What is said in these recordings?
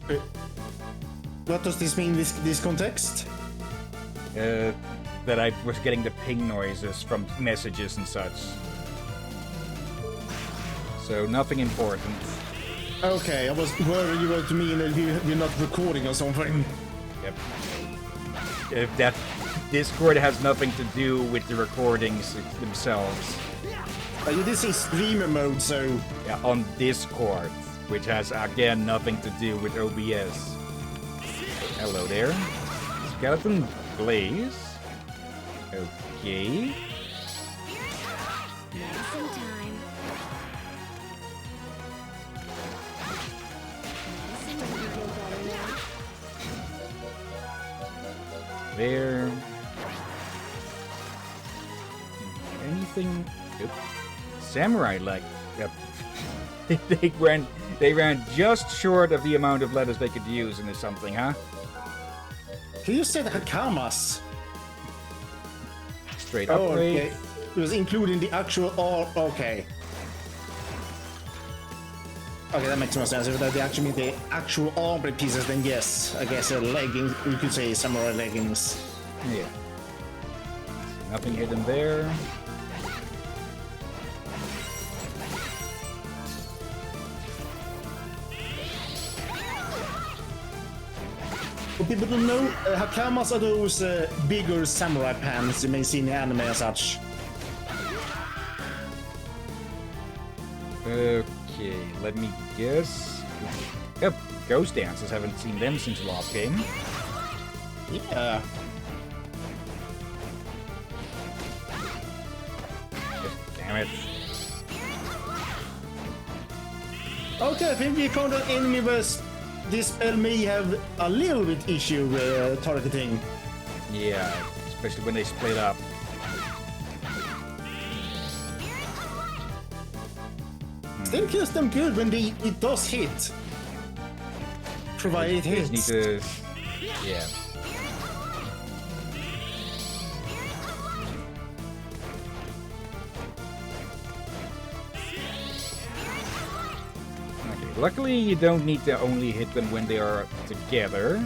Uh, What does this mean, this context? That I was getting the ping noises from messages and such. So nothing important. Okay, I was worried you were to mean that you're not recording or something. Yep. If that Discord has nothing to do with the recordings themselves. You did say streamer mode, so... Yeah, on Discord, which has again nothing to do with OBS. Hello there. Skeleton Blaze. Okay. Medicine time. There. Anything? Yep. Samurai like. Yep. they ran just short of the amount of letters they could use into something, huh? You said Hakamas. Straight Oh, upgrade. okay. It was including the actual... Oh, okay. Okay, that makes more sense. If they actually mean the actual armor pieces, then yes. I guess leggings, you could say samurai leggings. Yeah. Nothing hidden there. For people don't know, Hakamas are those bigger samurai pants you may see in the anime as such. Okay, let me guess. Yep, Ghost Dancers. Haven't seen them since the last game. Yeah. Damn it. Okay, I think we found an enemy where this spell may have a little bit issue targeting. Yeah, especially when they split up. Still kills them good when it does hit. Provided it Just hits. need to... Yeah. Okay, luckily you don't need to only hit them when they are together.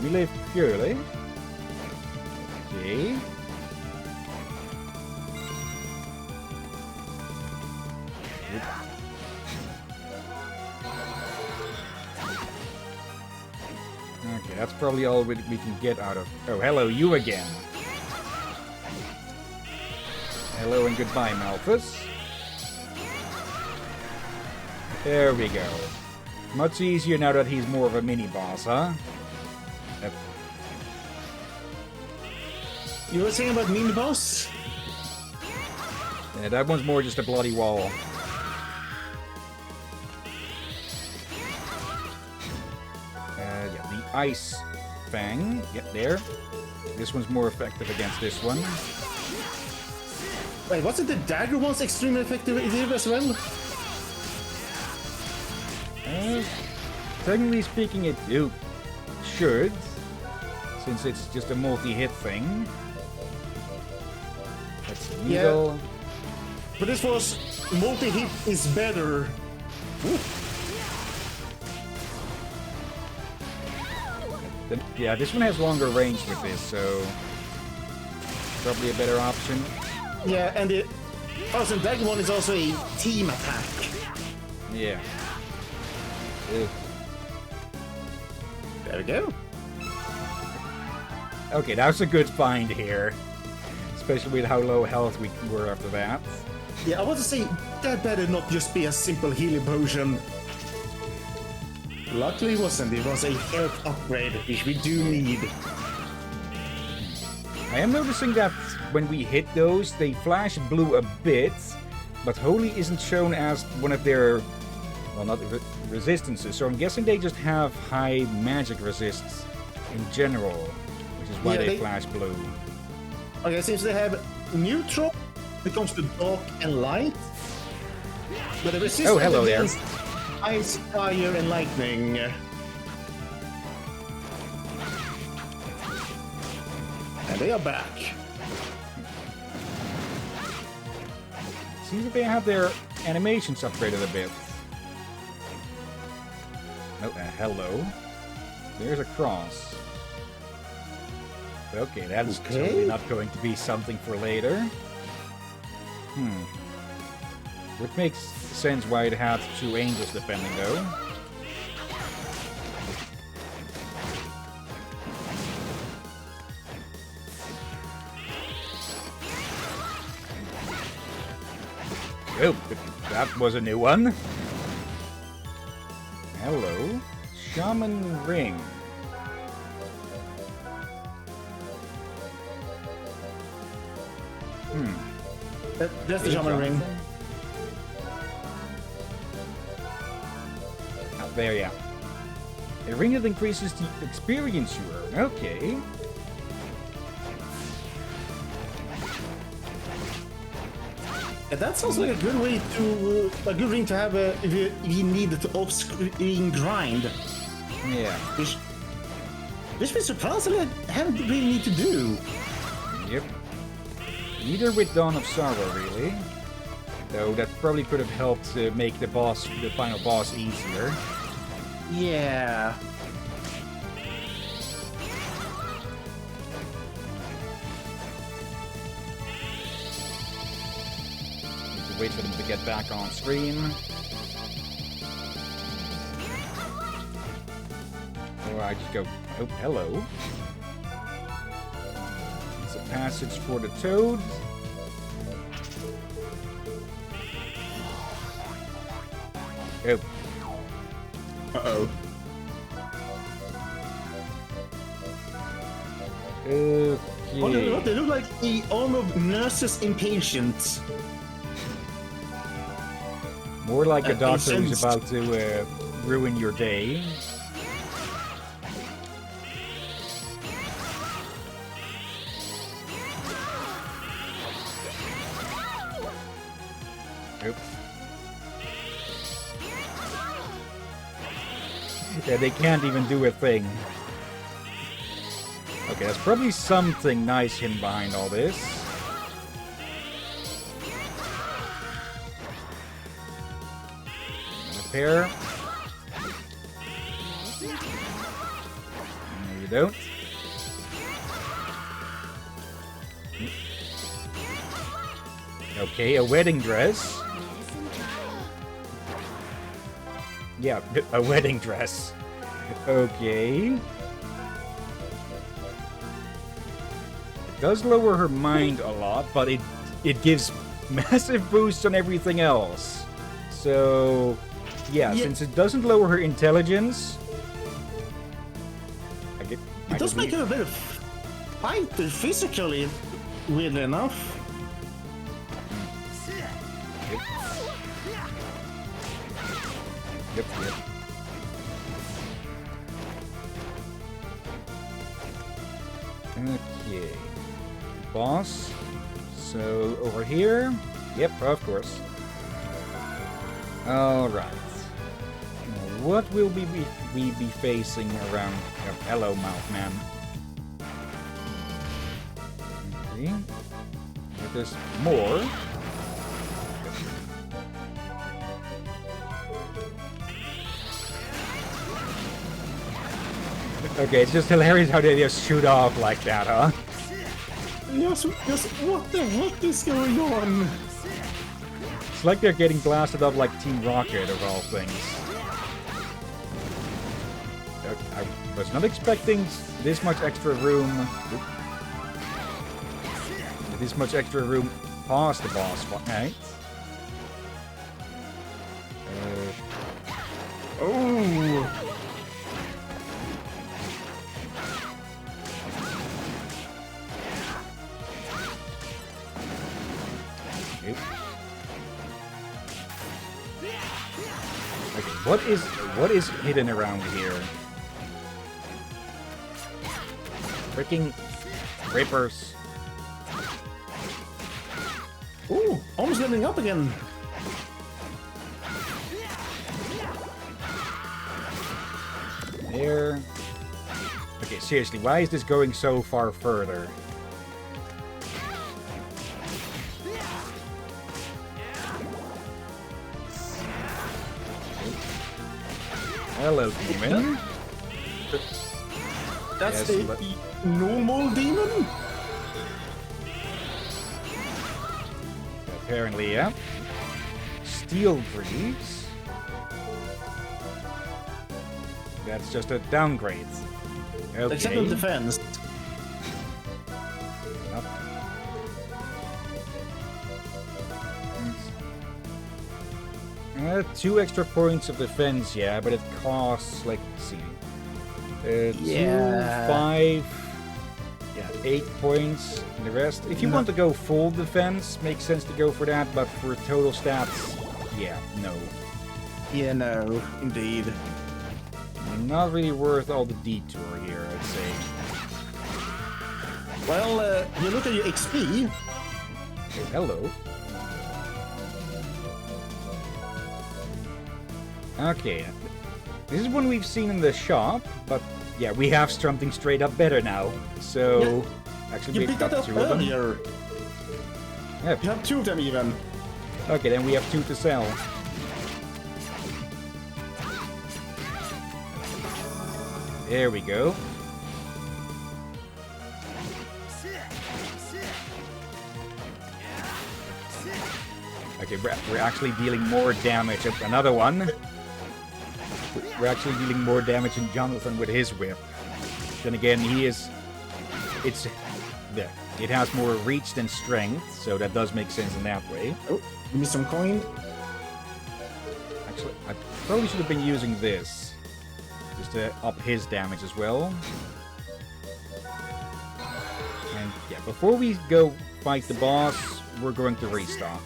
Melee purely. Okay. Okay, that's probably all we can get out of... Oh, hello, you again. Hello and goodbye, Malthus. There we go. Much easier now that he's more of a mini-boss, huh? Yep. You were saying about mini boss? Yeah, that one's more just a bloody wall. Yeah, the Ice Fang. Yep, there. This one's more effective against this one. Wait, wasn't the dagger one's extremely effective as well? Technically speaking, it should, since it's just a multi-hit thing. That's needle. But this was multi-hit is better. Yeah, this one has longer range with this, so probably a better option. Yeah, and the Thousand Dagger one is also a team attack. Yeah. Ew. There we go. Okay, that was a good find here. Especially with how low health we were after that. Yeah, I want to say that better not just be a simple healing potion. Luckily it wasn't. It was a health upgrade, which we do need. I am noticing that when we hit those, they flash blue a bit, but Holy isn't shown as one of their, well, not resistances, so I'm guessing they just have high magic resists in general, which is why Yeah, they they- flash blue. Okay, since they have neutral when it comes to dark and light, but the resistance Oh, hello there. against ice, fire, and lightning. And they are back. Seems that they have their animations upgraded a bit. Oh, hello. There's a cross. Okay, that's Okay. totally not going to be something for later. Which makes sense why it had 2 angels defending, though. Oh, that was a new one. Hello. Shaman Ring. That's the shaman ring. Oh, there, yeah. A ring that increases the experience you earn. Okay. Yeah, that sounds like a good way to a good ring to have if you need the off-screen grind. Yeah. Which we surprisingly haven't really need to do. Yep. Neither with Dawn of Sorrow, really. Though that probably could have helped make the final boss easier. Yeah. Need to wait for them to get back on screen. Or I just go, oh, hello. It's a passage for the toad. Oh. Uh-oh. Okay. Oh, they look like the almost nurses impatient. More like a doctor who's incensed. about to ruin your day. Oops. Yeah, they can't even do a thing. Okay, there's probably something nice hidden behind all this. Repair. No, you don't. Okay, a wedding dress. Yeah, a wedding dress. Okay. It does lower her mind a lot, but it gives massive boosts on everything else. So, yeah, since it doesn't lower her intelligence, It does make her a bit of fighter physically, weirdly enough. Yep. Okay. Boss. So, over here. Yep, of course. Alright. What will we be facing around... hello, Mouthman. Okay. If there's more... Okay, it's just hilarious how they just shoot off like that, huh? Yes, what the heck is going on? It's like they're getting blasted up like Team Rocket, of all things. I was not expecting this much extra room. This much extra room past the boss fight. Right? Oh! Okay, what is hidden around here? Freaking Rippers. Ooh, almost leveling up again. There. Okay, seriously, why is this going so far further? Hello, demon. That's Yes, the normal demon? Apparently, yeah. Steel Greaves. That's just a downgrade. Okay. Except in defense. Nope. 2 extra points of defense, yeah, but it costs, like, let's see. 2, 5, 8 points, and the rest. If you want to go full defense, makes sense to go for that, but for total stats, yeah, no. Yeah, no, indeed. Not really worth all the detour here, I'd say. Well, you look at your XP. Oh, hello. Okay, this is one we've seen in the shop, but yeah, we have something straight up better now. So, actually, You we've picked got that up 2 of them. earlier. Yeah. You have 2 of them even. Okay, then we have 2 to sell. There we go. Okay, we're actually dealing more damage. Another one. We're actually dealing more damage than Jonathan with his whip. Then again, it has more reach than strength, so that does make sense in that way. Oh, give me some coin. Actually, I probably should have been using this. Just to up his damage as well. And yeah, before we go fight the boss, we're going to restock.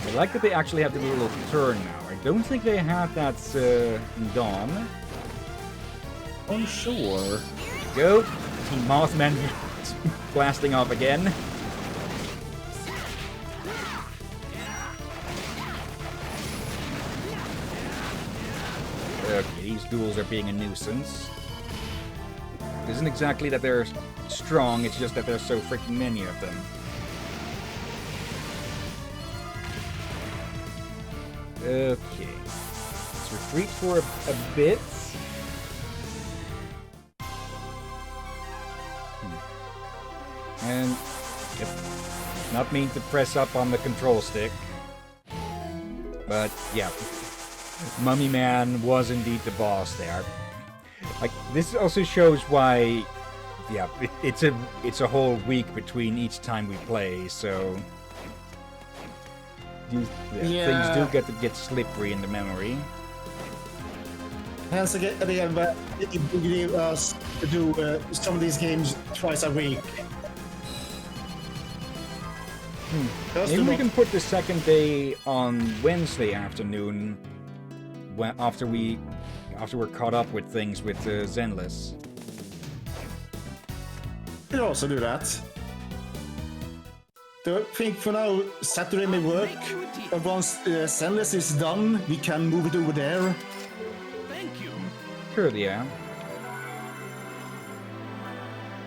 I like that they actually have the little turn now. I don't think they had that in Dawn. Oh, sure. Go. Mothman blasting off again. Okay, these duels are being a nuisance. It isn't exactly that they're strong, it's just that there's so freaking many of them. Okay. Let's retreat for a bit. And yep, not mean to press up on the control stick. But yeah, Mummy Man was indeed the boss there. Like, this also shows why, yeah, it's a whole week between each time we play, so things do get slippery in the memory. Hence again, but it gives us to do some of these games twice a week. Maybe we can put the second day on Wednesday afternoon, after we're caught up with things with Zenless. We can also do that. So I think for now, Saturday may work. But once Zenless is done, we can move it over there. Sure, yeah.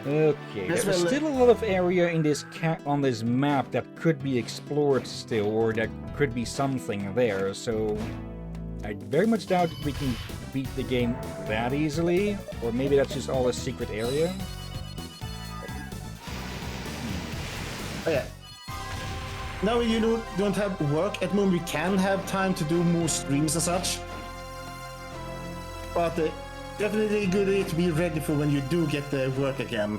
Okay, As there's well, still a lot of area in this on this map that could be explored still, or there could be something there, so I very much doubt we can beat the game that easily, or maybe that's just all a secret area. Oh, yeah. Now you don't have work at the moment, we can have time to do more streams and such. But definitely a good idea to be ready for when you do get the work again.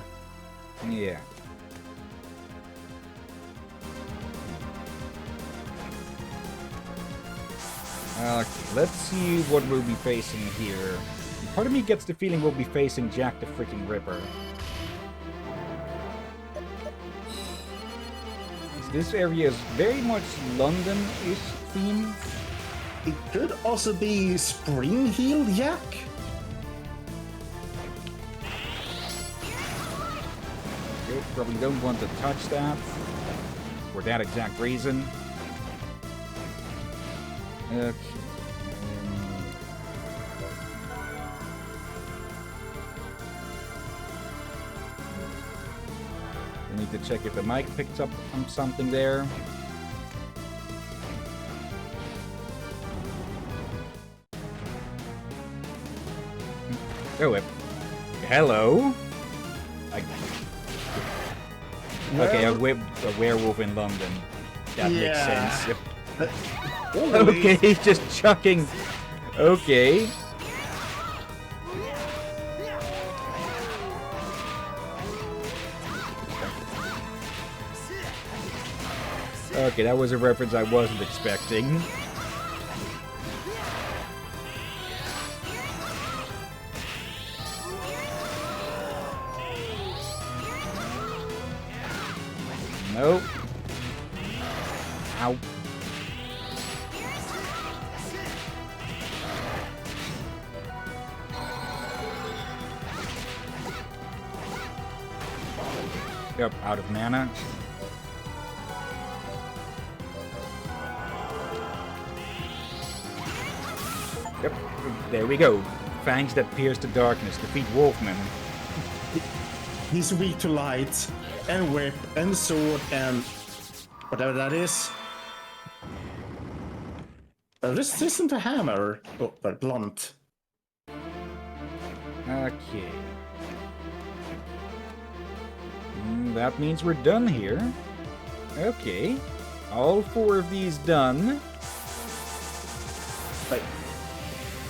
Yeah. Okay, let's see what we'll be facing here. Part of me gets the feeling we'll be facing Jack the freaking Ripper. This area is very much London-ish themed. It could also be Spring Heel Jack. Okay, probably don't want to touch that for that exact reason. Okay. I need to check if the mic picked up on something there. Oh, hello? Okay, a werewolf in London. That makes sense. Okay, he's just chucking. Okay. Okay, that was a reference I wasn't expecting. Nope. Ow. Yep, out of mana. Yep, there we go. Fangs that pierce the darkness. Defeat Wolfman. He's weak to light, and whip, and sword, and whatever that is. Resistant to hammer, but blunt. Okay. That means we're done here. Okay. All 4 of these done. Wait.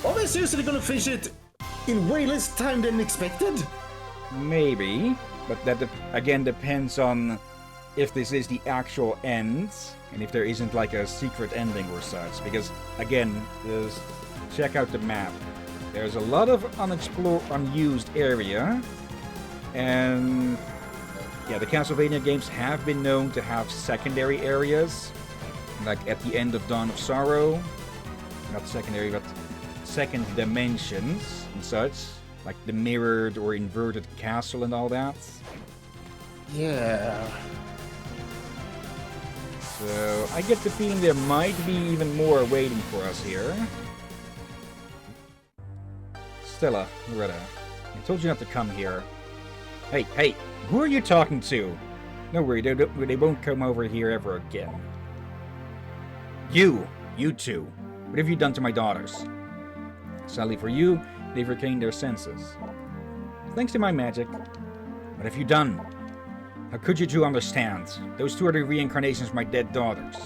Are they seriously gonna finish it in way less time than expected? Maybe, but that again depends on if this is the actual end, and if there isn't like a secret ending or such. Because again, check out the map. There's a lot of unused area, and yeah, the Castlevania games have been known to have secondary areas, like at the end of Dawn of Sorrow. Not secondary, but second dimensions and such. Like the mirrored or inverted castle and all that. Yeah. So I get the feeling there might be even more waiting for us here. Stella, Loretta, I told you not to come here. Hey, who are you talking to? No worry, they won't come over here ever again. You two, what have you done to my daughters? Sadly for you, they've retained their senses. Thanks to my magic. What have you done? How could you two understand? Those 2 are the reincarnations of my dead daughters.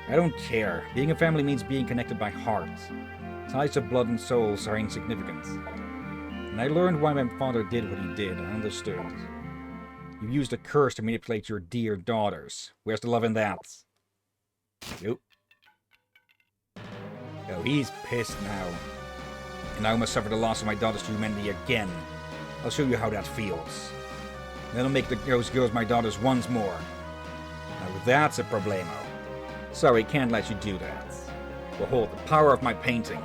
I don't care. Being a family means being connected by heart. Ties of blood and souls are insignificant. And I learned why my father did what he did. I understood. You used a curse to manipulate your dear daughters. Where's the love in that? Nope. Oh, he's pissed now. And now I must suffer the loss of my daughters to humanity again. I'll show you how that feels. Then I'll make those girls my daughters once more. Now that's a problemo. Sorry, can't let you do that. Behold the power of my painting.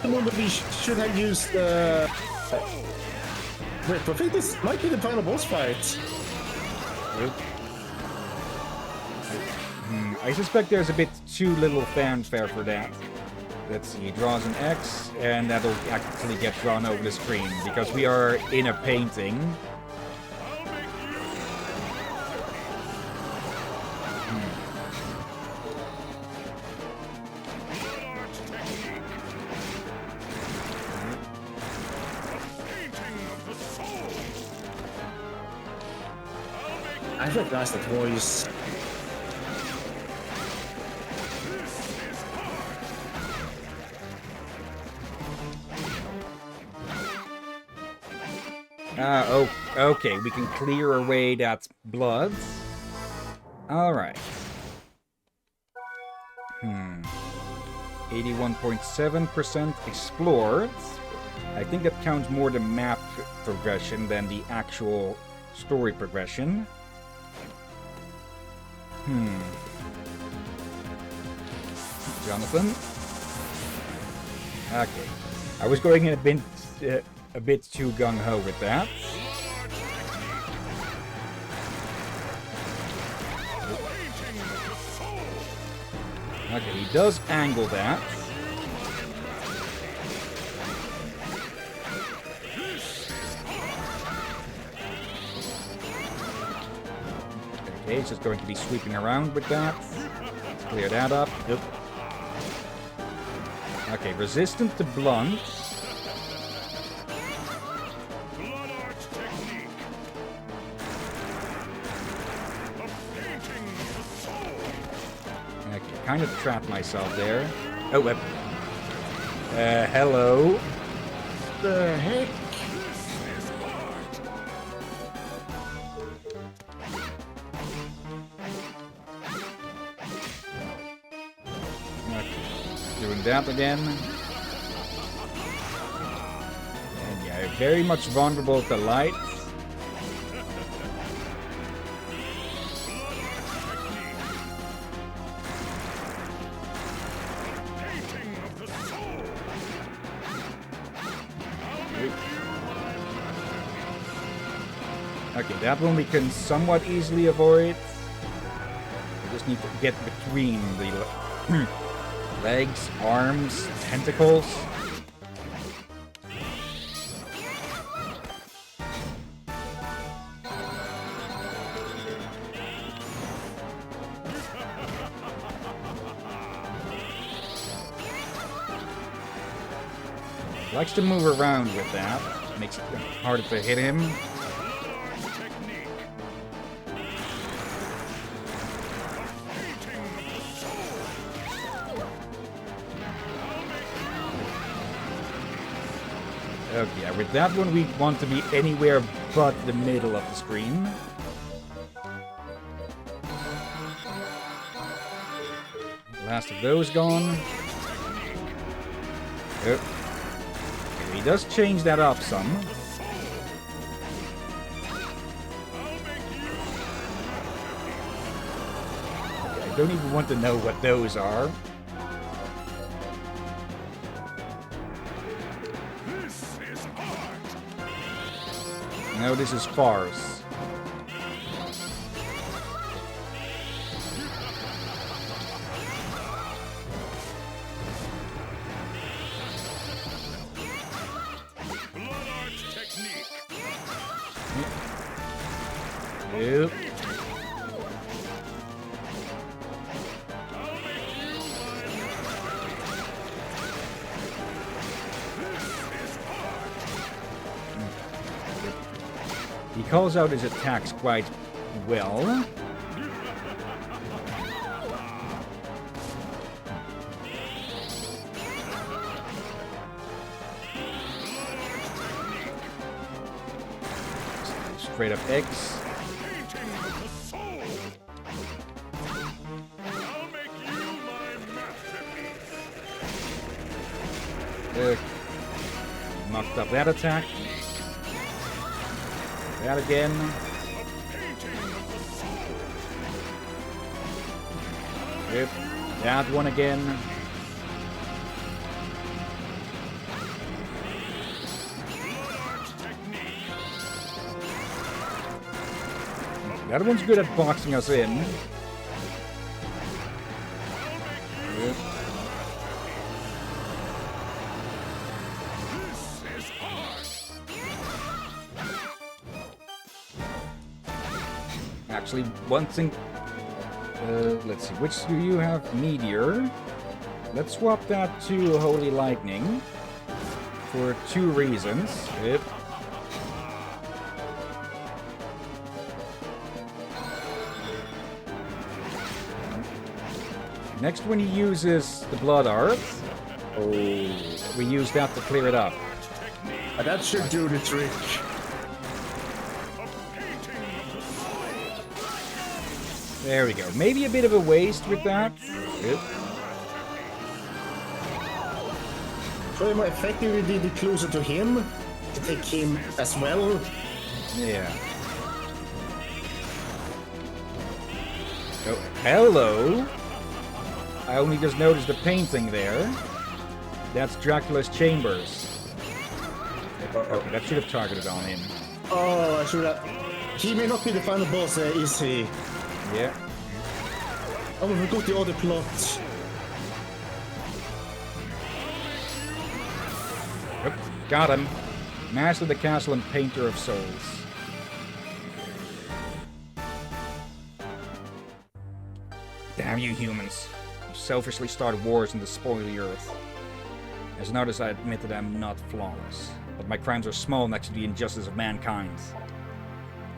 I wonder if we should have used wait, I think this might be the final boss fight. I suspect there's a bit too little fanfare for that. Let's see, he draws an X, and that'll actually get drawn over the screen, because we are in a painting. I recognize that voice. Oh, okay, we can clear away that blood. Alright. 81.7% explored. I think that counts more the map progression than the actual story progression. Jonathan? Okay. I was going in a bit too gung-ho with that. Okay, he does angle that. Okay, it's just going to be sweeping around with that. Let's clear that up. Yep. Okay, resistant to blunt. Okay, kind of trapped myself there. Oh, hello. The heck? Doing that again. And yeah, very much vulnerable to light. Okay, that one we can somewhat easily avoid. We just need to get between the legs, arms, tentacles. Likes to move around with that. Makes it harder to hit him. Okay, yeah, with that one we want to be anywhere but the middle of the screen. Last of those gone. Oh. Okay, he does change that up some. Okay, I don't even want to know what those are. No, this is farce. Yep. He calls out his attacks quite well. Straight up X. Knocked up that attack. That again. Yep. That one again. That one's good at boxing us in. Yep. Actually, one thing. Let's see. Which do you have? Meteor. Let's swap that to Holy Lightning. For 2 reasons. Yep. Next, when he uses the Blood Art, we use that to clear it up. That should do the trick. There we go. Maybe a bit of a waste with that. Yep. Probably more effective did it closer to him, to take him as well. Yeah. Oh, hello! I only just noticed the painting there. That's Dracula's chambers. Okay, that should have targeted on him. Oh, I should have. He may not be the final boss, is he? Yeah. Oh, we got the other plot. Yep, got him. Master of the Castle and Painter of Souls. Damn you humans. You selfishly start wars and despoil the earth. As an artist, I admit that I'm not flawless, but my crimes are small next to the injustice of mankind.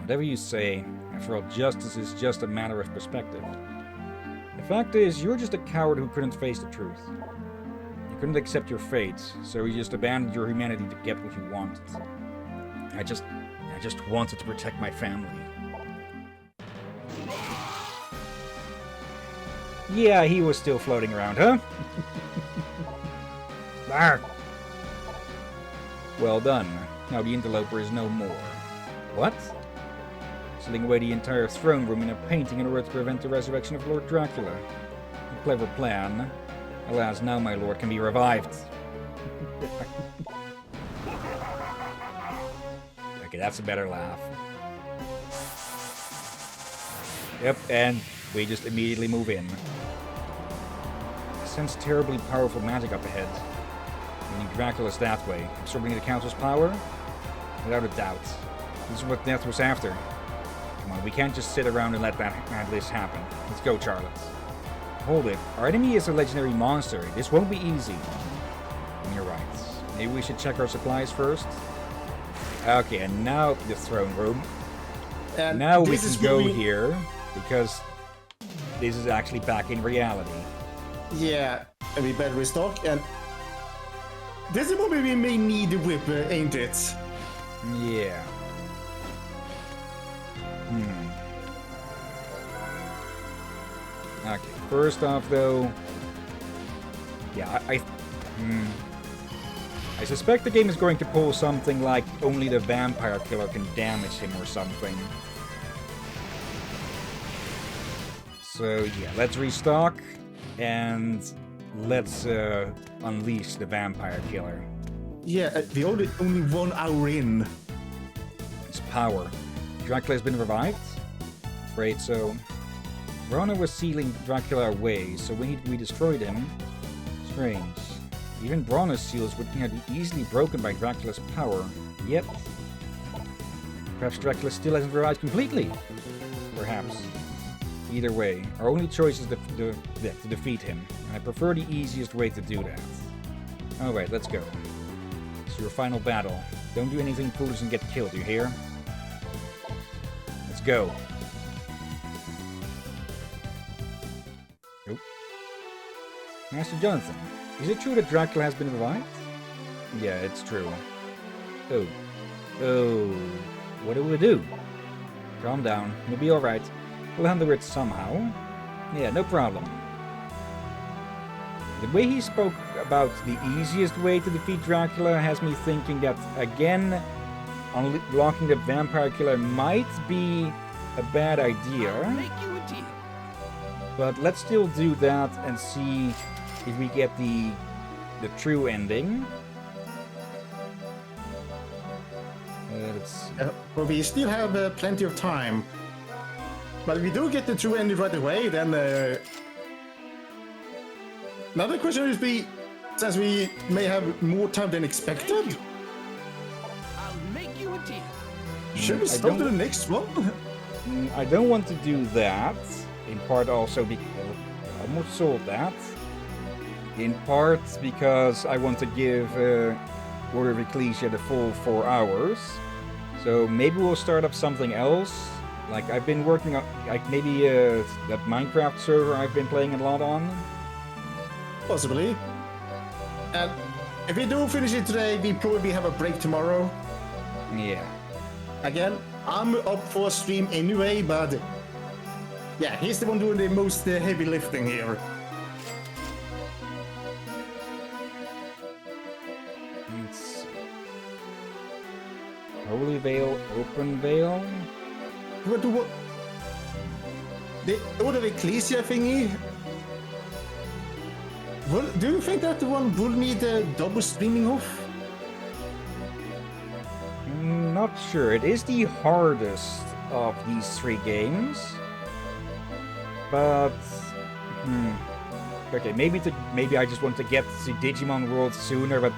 Whatever you say, after all, justice is just a matter of perspective. The fact is, you're just a coward who couldn't face the truth. You couldn't accept your fate, so you just abandoned your humanity to get what you wanted. I just wanted to protect my family. Yeah, he was still floating around, huh? Arr. Well done. Now the interloper is no more. What? Sealing away the entire throne room in a painting in order to prevent the resurrection of Lord Dracula. A clever plan. Alas, now my lord can be revived. Okay, that's a better laugh. Yep, and we just immediately move in. I sense terribly powerful magic up ahead. Meaning Dracula's that way, absorbing the council's power? Without a doubt. This is what Death was after. Come on, we can't just sit around and let this happen. Let's go, Charlotte. Hold it. Our enemy is a legendary monster. This won't be easy. And you're right. Maybe we should check our supplies first? Okay, and now the throne room. And now we can go here, because this is actually back in reality. Yeah, and we better restock, and this is what we may need the whip, ain't it? Yeah. Okay, first off though... Yeah, I suspect the game is going to pull something like only the vampire killer can damage him or something. So yeah, let's restock and let's unleash the vampire killer. Yeah, we only 1 hour in. It's power. Dracula has been revived? Afraid so. Verona was sealing Dracula away, so we destroyed him. Strange. Even Bronna's seals would be easily broken by Dracula's power. Yet, perhaps Dracula still hasn't revived completely. Perhaps. Either way, our only choice is to defeat him, and I prefer the easiest way to do that. Alright, let's go. It's your final battle. Don't do anything foolish and get killed, you hear? Let's go. Nope. Master Jonathan, is it true that Dracula has been revived? Yeah, it's true. Oh. Oh. What do we do? Calm down. We'll be alright. We'll handle it somehow. Yeah, no problem. The way he spoke about the easiest way to defeat Dracula has me thinking that, again, unlocking the vampire killer might be a bad idea. But let's still do that and see if we get the true ending. Let's see. But we still have plenty of time. But if we do get the true ending right away, then another question would be, since we may have more time than expected, I'll make you a deal. should we stop to the next one? I don't want to do that. In part also because I almost sold that. In part because I want to give Order of Ecclesia the full 4 hours. So maybe we'll start up something else. Like I've been working on, like maybe that Minecraft server I've been playing a lot on. Possibly. And if we do finish it today, we probably have a break tomorrow. Yeah. Again, I'm up for a stream anyway, but yeah, he's the one doing the most heavy lifting here. Let's see. Holy Veil, Open Veil. What? The Order of Ecclesia thingy? Do you think that the one will need a double streaming off? Not sure. It is the hardest of these 3 games. But okay, maybe I just want to get to Digimon World sooner, but